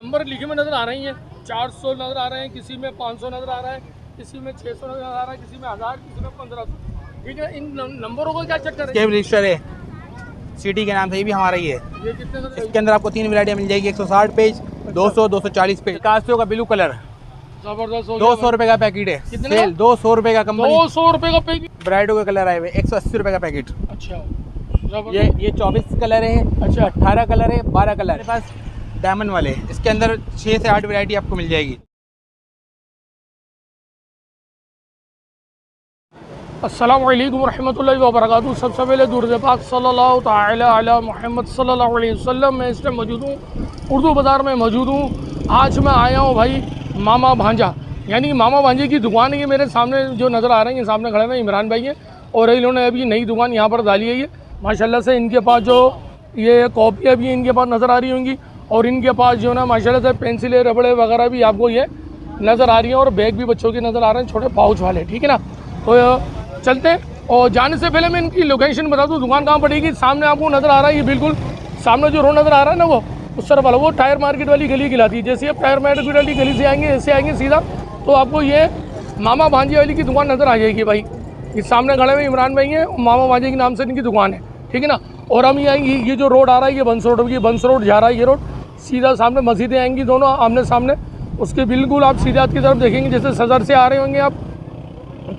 Number लिखे में नज़र आ रही हैं, 400 नज़र आ रहे हैं, किसी में 500 नज़र आ रहा है, किसी में 600 नज़र आ रहा है, किसी में 1000, किसी में 1500। ठीक है, इन नंबरों का क्या चक्कर है? इसके रजिस्टर है सिटी के नाम से, ये भी हमारा ही है। ये कितने? इसके अंदर आपको 3 वैरायटियाँ मिल जाएगी, 160 पेज, 200, 240 पेज। कास्टियो का ब्लू कलर जबरदस्त, 200 रुपए का पैकेट है। कितने सेल 200 रुपए का, कंपनी 200 रुपए का पैकेट। ब्राइडो के कलर आए हुए 180 रुपए का पैकेट। अच्छा, ये 24 कलर है। अच्छा, 18 कलर है, 12 कलर। मेरे पास डायमंड वाले, इसके अंदर 6 से 8 वैरायटी आपको मिल जाएगी। अस्सलामु अलैकुम रहमतुल्लाहि व बरकातहू। सबसे पहले दुरूद पाक सल्लल्लाहु ताला अला मुहम्मद सल्लल्लाहु अलैहि वसल्लम। मैं इस टाइम मौजूद हूँ, उर्दू बाज़ार में मौजूद हूँ। आज मैं आया हूँ भाई मामा भांजा, यानी कि मामा भांजे की दुकान है। ये मेरे सामने जो नज़र आ रही है, सामने खड़े हुए इमरान भाई हैं, और इन्होंने अभी नई दुकान यहाँ पर डाली है। ये माशाल्लाह से इनके पास जो ये कॉपियाँ भी इनके पास नज़र आ रही होंगी, और इनके पास जो ना माशाल्लाह से पेंसिलें, रबड़े वगैरह भी आपको ये नज़र आ रही हैं, और बैग भी बच्चों के नज़र आ रहे हैं, छोटे पाउच वाले। ठीक है ना, तो चलते हैं। और जाने से पहले मैं इनकी लोकेशन बता दूं, दुकान कहाँ पड़ेगी। सामने आपको नज़र आ रहा है, ये बिल्कुल सामने जो रोड नज़र आ रहा है ना, वो उस तरफ वाला, वो टायर मार्केट वाली गली कहलाती है। जैसे आप टायर मार्केट वाली गली से आएंगे, ऐसे आएंगे सीधा, तो आपको ये मामा भांजे वाली की दुकान नज़र आ जाएगी भाई। ये सामने खड़े हुए इमरान भाई हैं, मामा भांजे के नाम से इनकी दुकान है। ठीक है ना, और हम ये जो रोड आ रहा है, ये बंस रोड, ये बंस रोड जा रहा है। ये रोड सीधा सामने मस्जिदें आएंगी दोनों आमने सामने, उसके बिल्कुल आप सीधा हाथ की तरफ देखेंगे, जैसे सदर से आ रहे होंगे आप,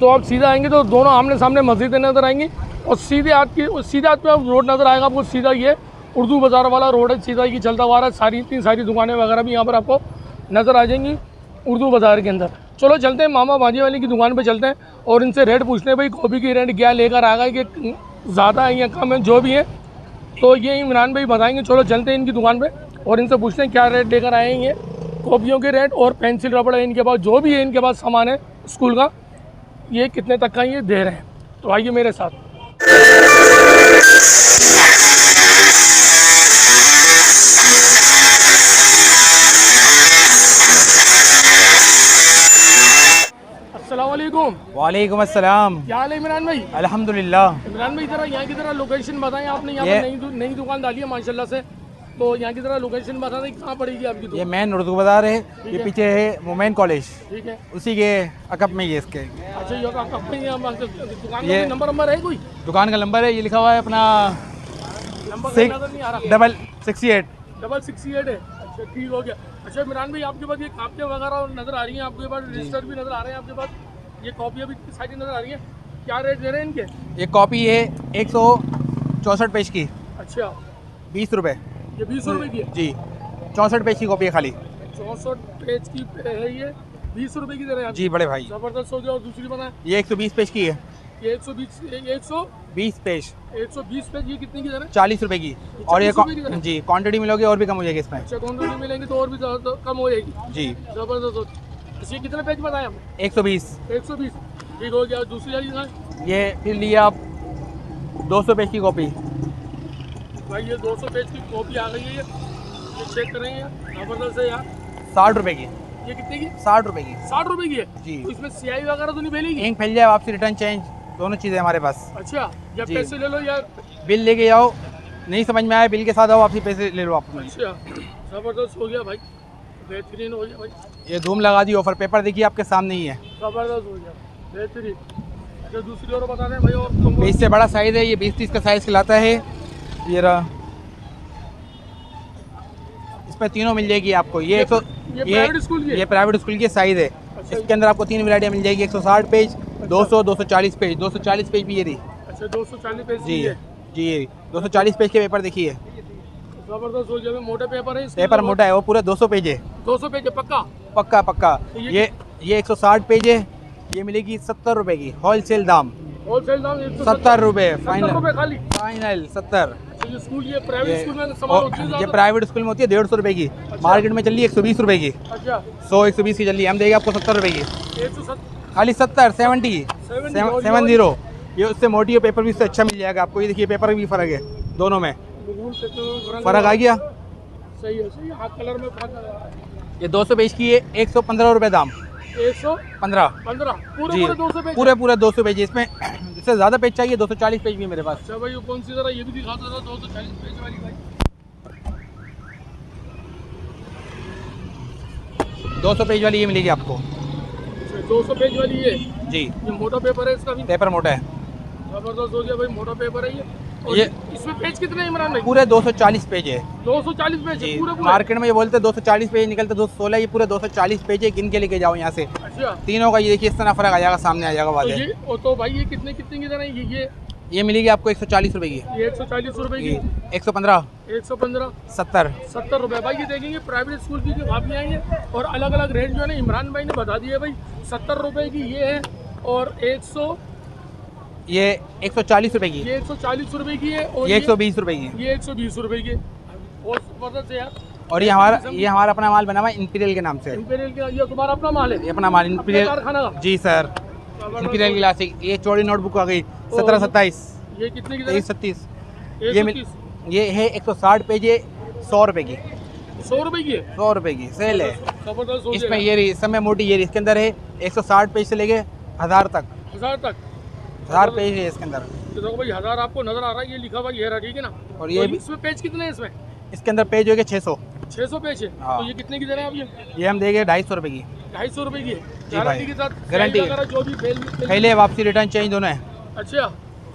तो आप सीधा आएंगे तो दोनों आमने सामने मस्जिदें नज़र आएंगी, और सीधे हाथ पे आप रोड नज़र आएगा आपको। सीधा ये उर्दू बाज़ार वाला रोड है, सीधा ये चलता हुआ रहा है। इतनी सारी दुकानें वगैरह भी यहाँ पर आपको नज़र आ जाएंगी उर्दू बाज़ार के अंदर। चलो चलते हैं, मामा भांजे वाली की दुकान पे चलते हैं, और इनसे रेट पूछते हैं भाई कॉपी की रेट क्या लेकर आ गए, कि ज़्यादा है या कम है, जो भी है तो ये इमरान भाई बताएंगे। चलो चलते हैं इनकी दुकान पर, और इनसे पूछते हैं क्या रेट लेकर आए हैं ये कॉपियों के रेट, और पेंसिल रबड़ है इनके पास, जो भी है इनके पास सामान है स्कूल का, ये कितने तक का ये दे रहे हैं। तो आइए मेरे साथ। अस्सलाम वालेकुम। वालेकुम अस्सलाम। क्या हाल है इमरान भाई? अल्हम्दुलिल्लाह। इमरान भाई, जरा यहाँ की तरह लोकेशन बताएं। आपने यहाँ पर नई दुकान डाली है माशाल्लाह से, तो यहाँ की तरह लोकेशन बता दें कहाँ पड़ेगी आपकी दुकान? ये मेन उर्दू बाज़ार है, ये पीछे है मोमेन कॉलेज, ठीक है, उसी के अकब में ये इसके। अच्छा, ये दुकान का नंबर है कोई? दुकान का नंबर है, ये लिखा हुआ है अपना नंबर नज़र नहीं आ रहा। 668 668 है। अच्छा, ठीक हो गया। अच्छा इमरान भाई, आपके पास ये कापियाँ वगैरह नज़र आ रही हैं, आपके पास रजिस्टर भी नज़र आ रहे हैं, आपके पास ये कॉपियाँ भी सारी नज़र आ रही हैं। क्या रेट दे रहे हैं इनके? ये कॉपी है 164 पेज की। अच्छा, 20 रुपये। ये 20 रुपये की है जी, 64 पेज की कॉपी है खाली। 64 पेज की है, ये 20 रुपये की दे रहे हैं आप? जी बड़े भाई, ज़बरदस्त हो गया। और दूसरी बताएं? ये 120 पेज की है। ये 120 पेज 120 पेज, ये कितने की दे रहे हैं? 40 रुपये की। और ये 40 रुपये की दे रहे हैं? जी क्वांटिटी मिलोगे और भी कम हो जाएगी इसमें। अच्छा, क्वांटिटी मिलेंगी तो और भी ज़्यादा कम हो जाएगी। जी, ज़बरदस्त हो। अच्छा, ये कितने पेज बताएं आपने? 120। 120, ठीक हो गया। दूसरी वाली बताएं? ये फिर लिया आप 200 पेज की कॉपी। भाई ये 200 पेज की कॉपी आ गई है, ये चेक करेंगे ज़बरदस्त है यार। 60 रुपये की। ये कितने की? 60 रुपये की। 60 रुपये की है जी। तो इसमें स्याही वगैरह तो नहीं फैलेगी? इंक फैल जाए, आपसे रिटर्न चेंज दोनों चीज़ें हमारे पास। अच्छा, या जी। पैसे ले लो या बिल लेके आओ, नहीं समझ में आए बिल के साथ आओ, आपसे पैसे ले लो आप। अच्छा, ज़बरदस्त हो गया भाई, बेहतरीन हो गया भाई। ये धूम लगा दी ऑफर, पेपर देखिए आपके सामने ही है। ज़बरदस्त हो गया, बेहतरीन। अच्छा, दूसरी और बता दें भाई। और इससे बड़ा साइज़ है, ये 20-30 का साइज़ खिलाता है। ये रहा, इसमें तीनों मिल जाएगी आपको। ये प्राइवेट स्कूल की है? ये प्राइवेट स्कूल की साइज़ है। अच्छा, इसके अंदर आपको 3 वैरायटियाँ मिल जाएगी, 160 पेज, 200, 240 पेज। 240 पेज भी ये रही। अच्छा, 240 पेज जी की है। जी, 240 पेज के पेपर देखिए। ज़बरदस्त हो गया। मोटे पेपर है इसके? पेपर मोटा है, वो पूरा 200 पेज है। 200 पेज है पक्का? पक्का पक्का। तो ये 160 पेज है, ये मिलेगी 70 रुपये की, होलसेल दाम। होलसेल दाम 70 रुपये फाइनल फाइनल। खाली? फाइनल 70। ये स्कूल, ये प्राइवेट स्कूल में सामान होती है ये ज़्यादा? प्राइवेट स्कूल में होती है 150 रुपये की, मार्केट में चल रही है 120 रुपये की। अच्छा, 100-120 की चल रही है, हम देंगे आपको 70 रुपये की। 170 खाली 70 70। ये उससे मोटी है, पेपर भी उससे अच्छा मिल जाएगा आपको। ये देखिए पेपर भी फ़र्क है, दोनों में फ़र्क आ गया। सही है, सही है। हाँ, कलर में फर्क। ये 200 पेज की है, 115 रुपये दाम। 115 जी, पूरे 200 पेज? पूरे 200 पेज। इसमें इससे ज़्यादा पेज चाहिए, 240 पेज भी है मेरे पास। अच्छा भाई, कौन सी जरा ये भी दिखा दो 240 पेज वाली भाई। 200 पेज वाली ये मिलेगी आपको 200 पेज वाली जी। ये मोटा पेपर है इसका भी, पेपर मोटा है जबरदस्त हो गया भाई, मोटा पेपर है ये। और ये इसमें पेज कितने हैं इमरान भाई? पूरे 240 पेज है 240 पेज है जी। पूरे? मार्केट में ये बोलते हैं 240 पेज निकलते 216, ये पूरे 240 पेज है। गिन के लेके जाओ यहाँ से अच्छा, तीनों का। ये देखिए इस तरह फर्क आ जाएगा, सामने आ जाएगा तो वाले। ये तो भाई ये कितने कितने की तरह ये मिलेगी आपको 140 रुपए की, ये 140 रुपए की, 115, 115, 70। 70 रुपए। भाई ये देखेंगे प्राइवेट स्कूल की जो कापियाँ हैं और अलग अलग रेट जो है ना इमरान भाई ने बता दिए भाई। 70 रुपए की ये है और 140 ये 140 रुपए की, ये 140 रुपए की है और ये 120 रुपए की। ये 120 रुपए की। और जबरदस्त है यार। और ये हमारा अपना माल बना हुआ है इंपीरियल के नाम से। इंपीरियल का ये तुम्हारा अपना माल है? ये अपना माल अपने इंपीरियल, कारखाना का? जी सर। इंपीरियल क्लासिक, ये चौड़ी नोटबुक आ गई 1727, ये कितने की? 2336। 130, ये है 160 पेज है, 100 रुपए की। 100 रुपए की है? 100 रुपए की सेल है। जबरदस्त हो इसमें गया। ये इस समय मोटी ये इसके अंदर है 160 पेज से लेके 1000 तक, 1000 तक 1000 पेज है इसके अंदर। तो देखो भाई 1000 आपको नजर आ रहा है, ये लिखा हुआ ये रहा, ठीक है ना? और ये भी इसमें पेज कितने हैं इसमें? इसके अंदर पेज हो गए 600। 600 पेज है। हाँ। तो ये कितने की दे रहे हैं आप? ये हम देंगे 250 रुपए की। 250 रुपए की है जी गारंटी भाई, के साथ? गारंटी वगैरह जो भी पहले वापसी रिटर्न चेंज दोनों है। अच्छा,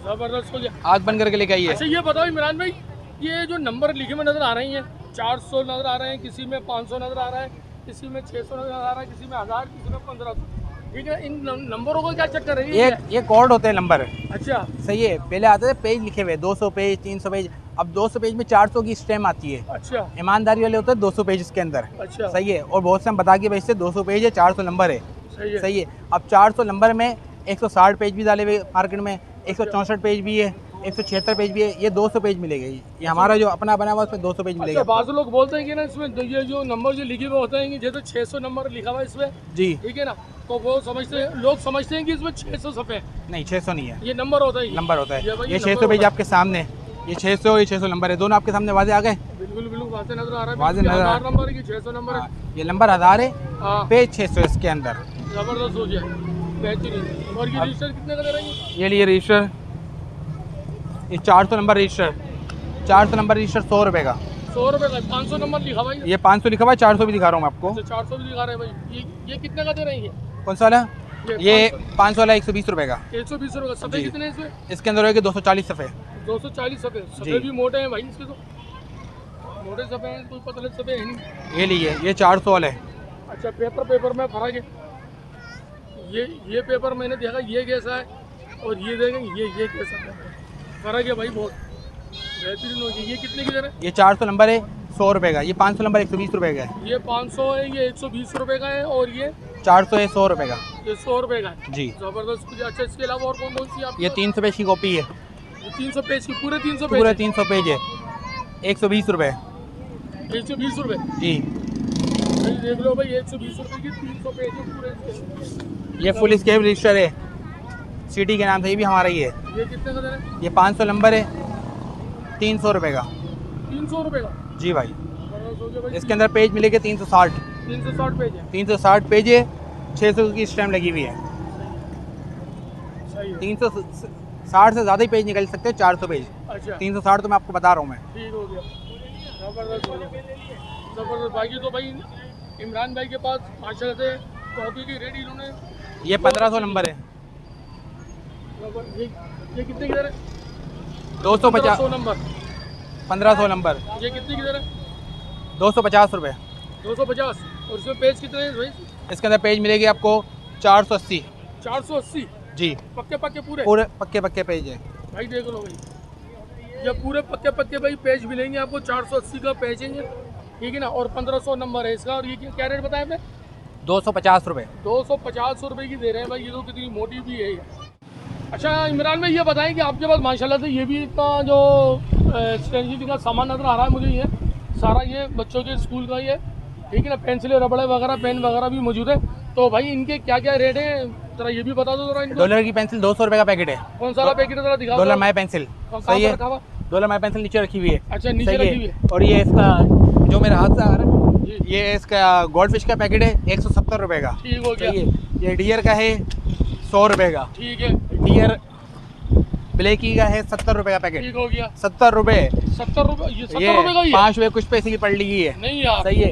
जबरदस्त हो गया। आग बंद करके लेके आइए। अच्छा ये बताओ इमरान भाई, ये जो नंबर लिखे में नजर आ रही हैं, 400 नजर आ रहे हैं, किसी में 500 नजर आ रहा है, किसी में 600 नजर आ रहा है, किसी में 1000, किसी में 1500, ठीक है? इन नंबरों का क्या चक्कर है? ये कोड होते हैं नंबर। अच्छा, सही है, पहले आते थे पेज लिखे हुए 200 पेज, 300 पेज। अब 200 पेज में 400 की स्टैम्प आती है। अच्छा, ईमानदारी वाले होते हैं 200 पेज इसके अंदर। अच्छा, सही है। और बहुत से हम बता के भेजते 200 पेज है, 400 नंबर है। सही है। सही है। अब 400 नंबर में 160 पेज भी डाले हुए मार्केट में, 164 पेज भी है, 176 पेज भी है। ये 200 पेज मिलेगा। ये हमारा जो अपना बना हुआ उसमें 200 पेज अच्छा, मिलेगा। बाज़ लोग बोलते हैं कि ना इसमें ये जो नंबर जो लिखे हुए होते हैं कि जैसे 600 नंबर लिखा हुआ है इसमें, जी ठीक है ना? तो वो समझते हैं, लोग समझते हैं कि इसमें 600 सफ़े हैं। नहीं, 600 नहीं है, ये नंबर होता है, नंबर होता ये है। भाई ये नंबर 600 पेज होता आपके सामने, ये 600 ये 600 नंबर है, दोनों आपके सामने वाजे आ गए। बिल्कुल बिल्कुल वाज़ेह नजर आ रहा है। वाज़ेह नज़र आ- 1000 नंबर है कि 600 नंबर है? हाँ, ये नंबर 1000 है, हाँ, पेज 600 इसके अंदर। जबरदस्त हो गया, बेहतरीन। और ये रजिस्टर कितने का दे रही है? ये लिए रजिस्टर, ये 400 नंबर रजिस्टर, 400 नंबर रजिस्टर 100 रुपये का। 100 रुपए का। 500 नंबर लिखा भाई? ये 500 लिखा हुआ है, 400 भी दिखा रहा हूँ मैं आपको। अच्छा, 400 भी दिखा रहे हैं भाई। ये कितने का दे रही है? कौन सा वाला? ये 500 वाला 120 रुपये का। 120 रुपए का। सफ़े जी। कितने हैं इसमें? इसके अंदर होगा 240 सफ़े। 240 सफ़े। जी। सफ़े भी मोटे हैं भाई इसके, तो मोटे सफ़े हैं, कोई पतले सफ़े है नहीं। ये लीजिए, ये 400 वाला है। अच्छा, पेपर में फर्क है। ये पेपर मैंने देखा ये कैसा है और ये देखें ये कैसा है, फर्क है भाई बहुत बेहतरीन हो गई। ये कितने की दे रहे हैं? ये 400 नंबर है 100 रुपये का। ये 500 नंबर 120 रुपये का है। ये 500 है, ये 120 रुपए का है और ये 400 है 100 रुपये का। ये 100 रुपए का है। जी। जबरदस्त कुछ। अच्छा, इसके अलावा और कौन कौन सी आप? ये 300 पेज की कॉपी है, 300 पेज की, पूरे 300 पेज? पूरे 300 पेज है, 120 रुपये। 120 रुपए। जी। भाई देख लो भाई, 120 रुपए की 300 पेज है पूरे। ये फुल स्केप रजिस्टर है, सिटी के नाम से, ये भी हमारा ही है। ये कितने का दे रहे हैं? ये 500 नंबर है, 300 रुपये का। 300 रुपए का। जी भाई। जबरदस्त हो गया भाई। इसके अंदर पेज मिलेंगे 360, 360 पेज है। 360 पेज है, 600 की स्टैम्प लगी हुई है। सही है। 360 से ज़्यादा ही पेज निकल सकते हैं, 400 पेज। अच्छा, 360 तो मैं आपको बता रहा हूँ मैं। ठीक हो गया। जबरदस्त हो गया, जबरदस्त। बाकी तो भाई इमरान भाई के पास माशाल्लाह से कॉपी की रेट इन्होंने। ये 1500 नंबर है, ये कितने की दे रहे हैं? 250 100 नंबर। 1500 नंबर, ये कितने की दे रहे हैं? 250 रुपये। 250। और इसमें पेज कितने हैं भाई? इसके अंदर पेज मिलेगी आपको 480। 480। जी, पक्के पक्के पूरे? पूरे पक्के पक्के पेज है। भाई देख लो भाई, ये पूरे पक्के पक्के भाई पेज मिलेंगे आपको। 480 का पेज है ये, ठीक है ना? और 1500 नंबर है इसका। और ये क्या रेट बताया आपने? 250 रुपये। 250 रुपए की दे रहे हैं भाई। ये तो कितनी मोटी भी है ये। अच्छा इमरान भाई, ये बताएं कि आपके पास माशाल्लाह से ये भी इतना जो स्टेशनरी का सामान नज़र आ रहा है मुझे, ये सारा ये बच्चों के स्कूल का ये, ठीक है ना? पेंसिलें, रबड़े वगैरह, पेन वगैरह भी मौजूद है। तो भाई इनके क्या क्या रेट हैं, जरा ये भी बता दो जरा इनको। डॉलर की पेंसिल 200 रुपये का पैकेट है। कौन सा पैकेट है जरा दिखाओ। डॉलर माई पेंसिल, सही है। रखा हुआ? डॉलर माई पेंसिल नीचे रखी हुई है। अच्छा, नीचे सही रखी हुई है। और ये इसका जो मेरे हाथ से आ रहा है, जी, ये इसका गोल्ड फिश का पैकेट है 170 रुपये का। ठीक हो गया। सही है। ये डियर का है 100 रुपये का। ठीक है, डियर ब्लैकी का है 70 रुपये का पैकेट। ठीक हो गया। 70 रुपये। 70 रुपए? ये 70 ये रुपए का ही है? 5 रुपये कुछ पैसे की पड़ ली है। नहीं यार, सही है।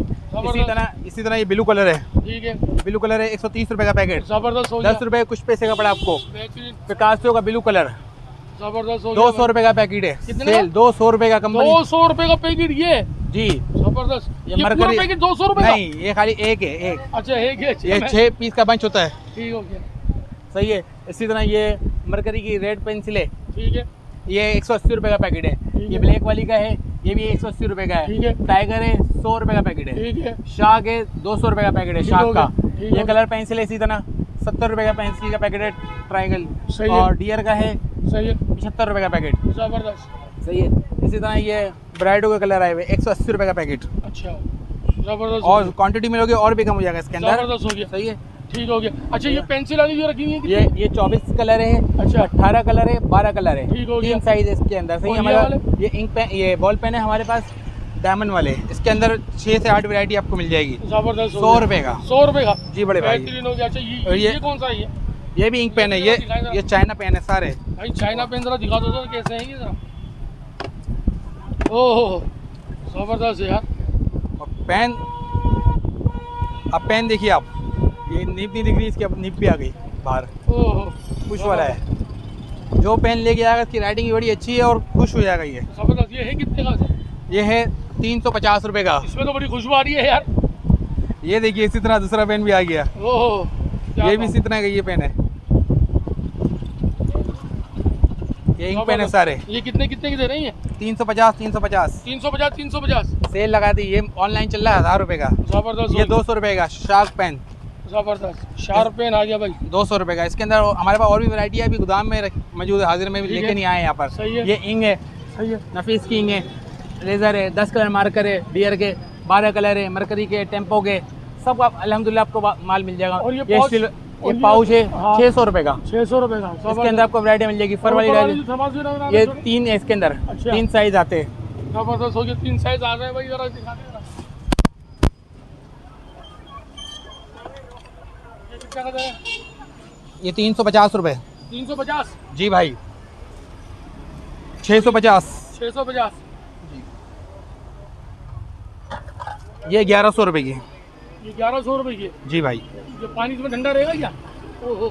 इसी तरह ये ब्लू कलर है, ठीक है, ब्लू कलर है 130 रुपए का पैकेट, जबरदस्त हो गया, 10 रुपए कुछ पैसे का पड़ा आपको। बेहतरीन, पिकासो का ब्लू कलर जबरदस्त हो गया 200 रुपए का पैकेट है, कितने सेल 200 रुपए का कंपनी 200 रुपए का पैकेट ये, जी। जबरदस्त, ये पूरा मरकरी पैकेट 200 रुपए का? नहीं, ये खाली एक है, एक। अच्छा एक है, ये 6 पीस का बंच होता है, ठीक हो गया, सही है। इसी तरह ये मरकरी की रेड पेंसिल है, ठीक है, ये 180 रुपए का पैकेट है। ठीक ये है। ब्लैक वाली का है, ये भी 180 रुपए का ठीक है। है। टाइगर है 100 रुपए का पैकेट है। ठीक है, शार्क है 200 रुपए का पैकेट है, ठीक शार्क हो का। गया, ठीक ये हो कलर पेंसिल है इसी तरह 70 रुपए का पेंसिल का पैकेट है, ट्राइंगल। सही है। और डियर का है सही है, 75 रुपए का पैकेट, जबरदस्त, सही है। इसी तरह ये ब्राइडो के कलर आए हुए 180 रुपए का पैकेट, अच्छा, जबरदस्त, और क्वांटिटी मिलोगे और भी कम हो जाएगा इसके अंदर, जबरदस्त हो गया, सही है। ठीक हो गया। अच्छा ये पेंसिल वाली जो रखी हुई है ये 24 कलर है, अच्छा, 18 कलर है, 12 कलर है, ठीक हो गया। 3 साइज है इसके अंदर, सही और है। ये हमारा वाले? ये इंक पेन, ये बॉल पेन है हमारे पास डायमंड वाले, इसके अंदर 6 से 8 वैरायटी आपको मिल जाएगी, जबरदस्त, 100 रुपए का, 100 रुपए का, जी बड़े भाई। बेहतरीन हो गया। अच्छा और ये कौन सा है ये भी इंक पेन है, ये चाइना पेन है सारे। भाई? चाइना पेन जरा दिखा दो तो कैसे हैं ये जरा, ओहो जबरदस्त है यार, और पेन, अब पेन देखिए आप, ये निब नहीं दिख रही, इसकी अब निब भी आ गई बाहर, ओहो खुश वाला है। जो पेन लेके आएगा इसकी राइटिंग भी बड़ी अच्छी है और खुश हो जाएगा ये। जबरदस्त, ये है कितने का? ये है 350 रुपए का। इसमें तो बड़ी खुशबू आ रही है यार, ये देखिए इसी तरह दूसरा पेन भी आ गया, ओहो ये भी इसी तरह का ये पेन है, ये इंक पेन है सारे। ये कितने कितने की दे रही है? 350 350 350 350, सेल लगा दी, ये ऑनलाइन चल रहा है 1000 रुपए का। जबरदस्त, ये 200 रुपए का शार्क पेन, जबरदस्त, शार्प पेन आ गया भाई, 200 रुपए का। इसके अंदर हमारे पास और भी वैरायटी है, अभी गोदाम में मौजूद है, हाजिर में भी ठीक है। लेके नहीं आए यहाँ पर। सही है। ये इंक है, सही है, नफीस की इंक है, लेजर है, 10 कलर मार्कर है, डियर के 12 कलर है, मरकरी के, टेम्पो के, सब आप अल्हम्दुलिल्लाह आपको माल मिल जाएगा। और ये ये पाउच? स्टील- और ये पाउच है हाँ। 600 रुपए का, 600 रुपए का, इसके अंदर आपको वैरायटी मिल जाएगी। फर वाली वैरायटी, ये 3 है इसके अंदर, अच्छा। 3 साइज आते हैं। जबरदस्त हो गया, 3 साइज आ रहे हैं भाई, जरा दिखा दे जरा। ये कितना का है? ये 350 रुपए, 350, जी भाई, 650, 650, ये 1100 रुपए की, ये 1100 रुपए की है। जी भाई। ये पानी इसमें ठंडा रहेगा क्या? ओहो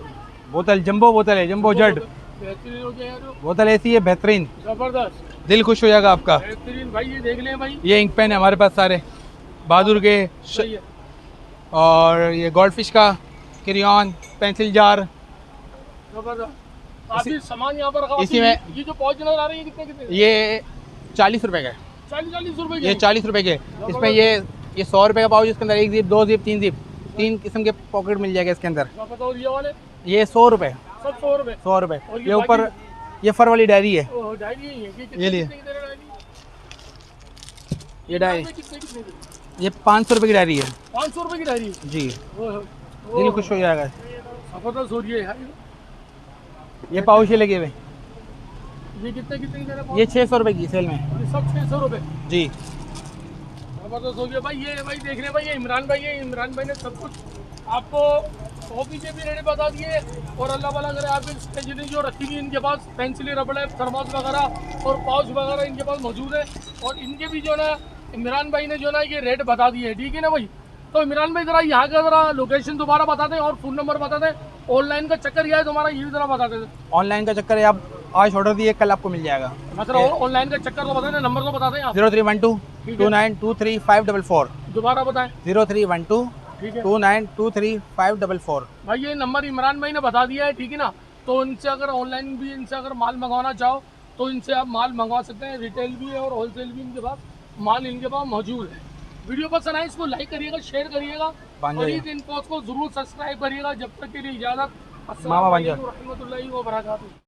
बोतल जंबो बोतल है, जंबो जड बेहतरीन हो गया यार, बोतल ऐसी है, बेहतरीन, जबरदस्त, दिल खुश हो जाएगा आपका। बेहतरीन भाई, ये देख लें भाई, ये इंक पेन है हमारे पास सारे बहादुर के, सही है, और ये गोल्ड फिश का, क्रेयॉन, पेंसिल जार। जबरदस्त। काफी सामान यहाँ पर रखा। इसी में ये जो पौच नजर आ रही है कितने कितने? ये 40 रुपए का है, 40 रुपए ये 40 रुपए के। इसमें ये 100 रुपए का पाउच, इसके अंदर 1 जिप, 2 जिप, 3 जिप, 3 किस्म के पॉकेट मिल जाएगा इसके अंदर। बताओ ये वाले ये 100 रुपए, सब 100 रुपए। 100 रुपए। और ये ऊपर ये फर वाली डायरी है, ओह डायरी है ये कितने ये लिए। कितने की दे रहे हैं डायरी? ये डायरी, कितने कितने की? ये 500 रुपए की डायरी है, 500 रुपए की डायरी है। जी, ओह, दिल खुश हो जाएगा। जबरदस्त हो रही है यार, ये पाउच ये लगे हुए, ये कितने कितने की दे रहे हैं? ये 600 रुपए की सेल में, ये सब 600 रुपए। जी। जबरदस्त हो गया भाई। ये भाई देख रहे हैं भाई, ये इमरान भाई है, इमरान भाई ने सब कुछ आपको कॉपी के भी रेट बता दिए, और अल्लाह वाला करे आपकी स्टेशनरी जो रखी हुई इनके पास, पेंसिल, रबड़, थर्मस वगैरह और पाउच वगैरह इनके पास मौजूद है। और इनके भी जो ना इमरान भाई ने जो ना ये रेट बता दिए, ठीक है ना भाई। तो इमरान भाई ज़रा यहाँ का ज़रा लोकेशन दोबारा बता दें और फ़ोन नंबर बता दें। ऑनलाइन का चक्कर यह है तुम्हारा, ये भी ज़रा बता दें। ऑनलाइन का चक्कर है, आप आज ऑर्डर दिए कल आपको मिल जाएगा। मतलब ऑनलाइन का चक्कर तो बता दें, नंबर तो बता दें आप। 0312 2923 दोबारा बताएं। 0312 ठीक है 2923 भाई, ये नंबर इमरान भाई ने बता दिया है, ठीक है ना। तो इनसे अगर ऑनलाइन भी इनसे अगर माल मंगवाना चाहो तो इनसे आप माल मंगवा सकते हैं। रिटेल भी है और होलसेल भी इनके पास माल इनके पास मौजूद है। वीडियो पसंद आए इसको लाइक करिएगा, शेयर करिएगा और इस इन्फोस को जरूर सब्सक्राइब करिएगा। जब तक के लिए इजाज़त, अस्सलाम मामा बन जाओ। वालेकुम रहमतुल्लाहि व बरकातुहू।